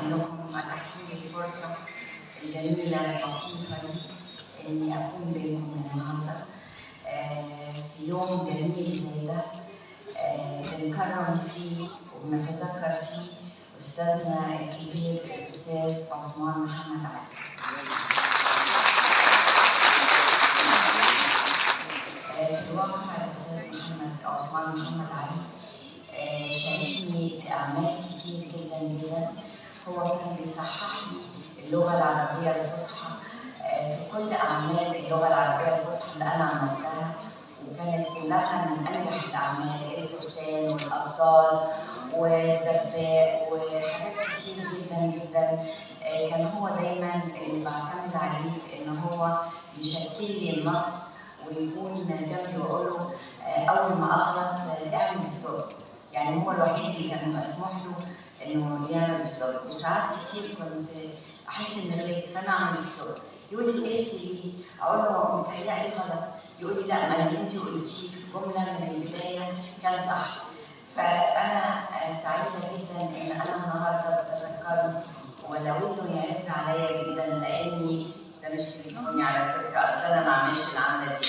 انكم اتحتوا لي الفرصه الجميله اللطيفه دي اني اكون بينكم النهارده في يوم جميل زي ده، بنكرم فيه وبنتذكر فيه استاذنا الكبير الاستاذ عثمان محمد علي. في الواقع الاستاذ عثمان محمد علي شاركني في اعمال كتير جدا جدا. هو كان بيصحح لي اللغه العربيه الفصحى في كل اعمال اللغه العربيه الفصحى اللي انا عملتها، وكانت كلها من انجح الاعمال، الفرسان والابطال والزباق وحاجات كتير جدا جدا. كان هو دايما اللي بعتمد عليه في ان هو يشكل لي النص ويكون جنبي ويقول له اول ما اغلط اعمل ستوب. يعني هو الوحيد اللي كان مسموح له انه يعمل ستوب، وساعات كتير كنت احس اني غلطت فانا اعمل ستوب. يقول لي افتي ليه؟ اقول له متهيألي غلط. يقول لي لا، ما اللي انت قلتيه في الجمله من البدايه كان صح. فانا سعيده جدا ان انا النهارده بتذكره، ولو انه يعز عليا جدا لاني ده مش تليفوني على فكره، اصل انا ما اعملش العمله دي